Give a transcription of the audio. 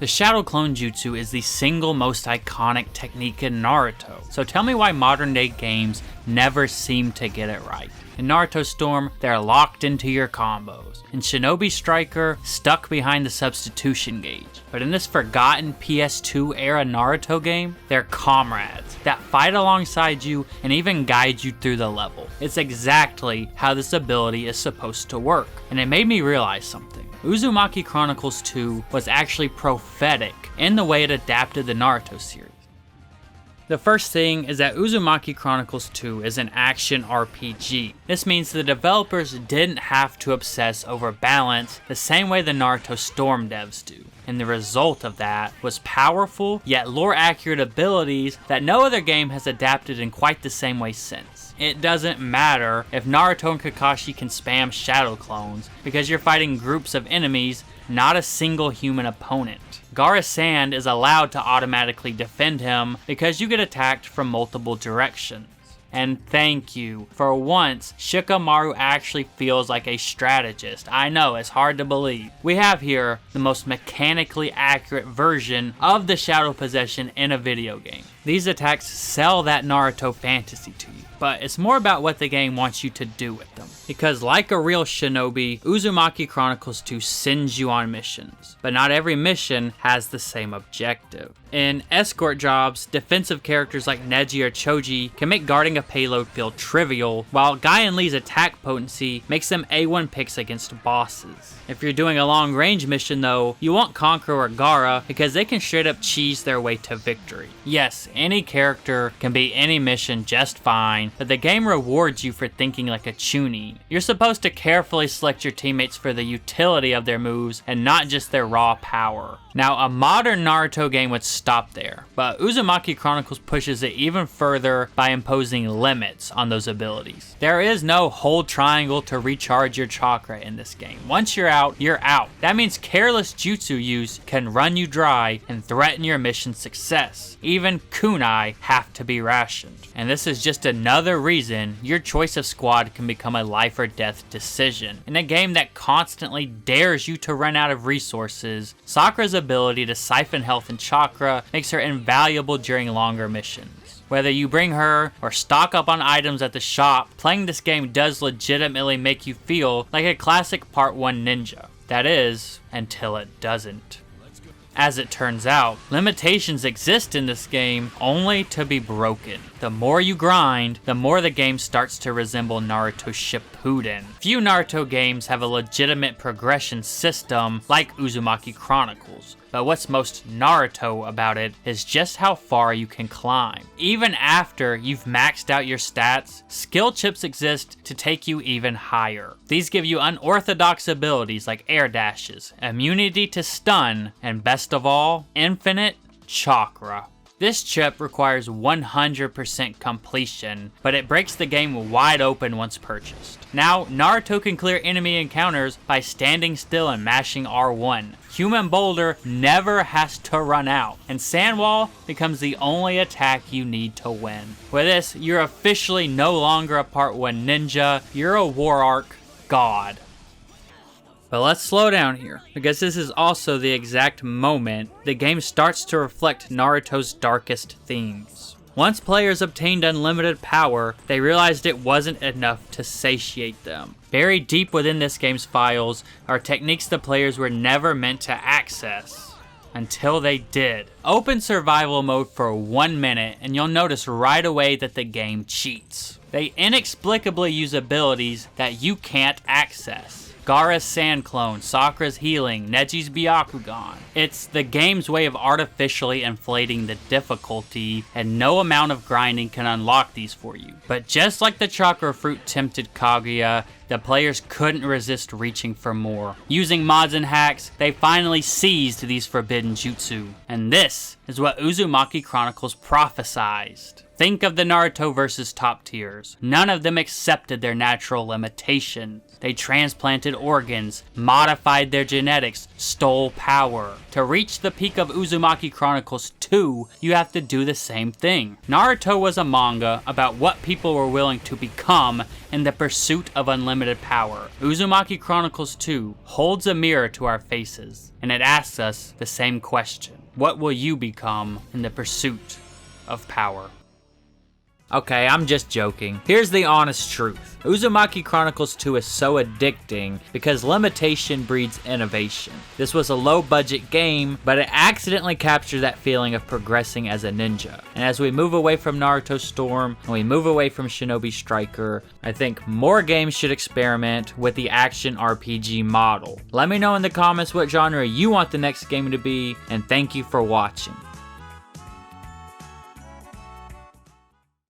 The Shadow Clone Jutsu is the single most iconic technique in Naruto, so tell me why modern day games never seem to get it right. In Naruto Storm, they're locked into your combos. In Shinobi Striker, stuck behind the substitution gauge. But in this forgotten PS2 era Naruto game, they're comrades that fight alongside you and even guide you through the level. It's exactly how this ability is supposed to work. And it made me realize something. Uzumaki Chronicles 2 was actually prophetic in the way it adapted the Naruto series. The first thing is that Uzumaki Chronicles 2 is an action RPG. This means the developers didn't have to obsess over balance the same way the Naruto Storm devs do. And the result of that was powerful yet lore accurate abilities that no other game has adapted in quite the same way since. It doesn't matter if Naruto and Kakashi can spam shadow clones because you're fighting groups of enemies, not a single human opponent. Gaara's sand is allowed to automatically defend him because you get attacked from multiple directions. And thank you, for once, Shikamaru actually feels like a strategist. I know, it's hard to believe. We have here the most mechanically accurate version of the Shadow Possession in a video game. These attacks sell that Naruto fantasy to you, but it's more about what the game wants you to do with them. Because like a real shinobi, Uzumaki Chronicles 2 sends you on missions, but not every mission has the same objective. In escort jobs, defensive characters like Neji or Choji can make guarding a payload feel trivial, while Guy and Lee's attack potency makes them A1 picks against bosses. If you're doing a long range mission though, you want Conqueror or Gaara because they can straight up cheese their way to victory. Yes, any character can beat any mission just fine, but the game rewards you for thinking like a chunin. You're supposed to carefully select your teammates for the utility of their moves and not just their raw power. Now, a modern Naruto game would stop there, but Uzumaki Chronicles pushes it even further by imposing limits on those abilities. There is no hold triangle to recharge your chakra in this game. Once you're out, you're out. That means careless jutsu use can run you dry and threaten your mission success. Even kunai have to be rationed. And this is just another reason your choice of squad can become a life or death decision. In a game that constantly dares you to run out of resources, Sakura's ability to siphon health and chakra makes her invaluable during longer missions. Whether you bring her or stock up on items at the shop, playing this game does legitimately make you feel like a classic Part 1 ninja. That is, until it doesn't. As it turns out, limitations exist in this game only to be broken. The more you grind, the more the game starts to resemble Naruto Shippuden. Few Naruto games have a legitimate progression system like Uzumaki Chronicles, but what's most Naruto about it is just how far you can climb. Even after you've maxed out your stats, skill chips exist to take you even higher. These give you unorthodox abilities like air dashes, immunity to stun, and best of all, infinite chakra. This chip requires 100% completion, but it breaks the game wide open once purchased. Now, Naruto can clear enemy encounters by standing still and mashing R1. Human Boulder never has to run out, and Sandwall becomes the only attack you need to win. With this, you're officially no longer a Part 1 ninja, you're a War Arc god. But let's slow down here, because this is also the exact moment the game starts to reflect Naruto's darkest themes. Once players obtained unlimited power, they realized it wasn't enough to satiate them. Buried deep within this game's files are techniques the players were never meant to access. Until they did. Open survival mode for 1 minute and you'll notice right away that the game cheats. They inexplicably use abilities that you can't access. Gaara's sand clone, Sakura's healing, Neji's Byakugan. It's the game's way of artificially inflating the difficulty, and no amount of grinding can unlock these for you. But just like the chakra fruit tempted Kaguya, the players couldn't resist reaching for more. Using mods and hacks, they finally seized these forbidden jutsu. And this is what Uzumaki Chronicles prophesized. Think of the Naruto versus top tiers. None of them accepted their natural limitations. They transplanted organs, modified their genetics, stole power. To reach the peak of Uzumaki Chronicles 2, you have to do the same thing. Naruto was a manga about what people were willing to become in the pursuit of unlimited power. Uzumaki Chronicles 2 holds a mirror to our faces, and it asks us the same question. What will you become in the pursuit of power? Okay, I'm just joking. Here's the honest truth. Uzumaki Chronicles 2 is so addicting because limitation breeds innovation. This was a low-budget game, but it accidentally captured that feeling of progressing as a ninja. And as we move away from Naruto Storm, and we move away from Shinobi Striker, I think more games should experiment with the action RPG model. Let me know in the comments what genre you want the next game to be, and thank you for watching.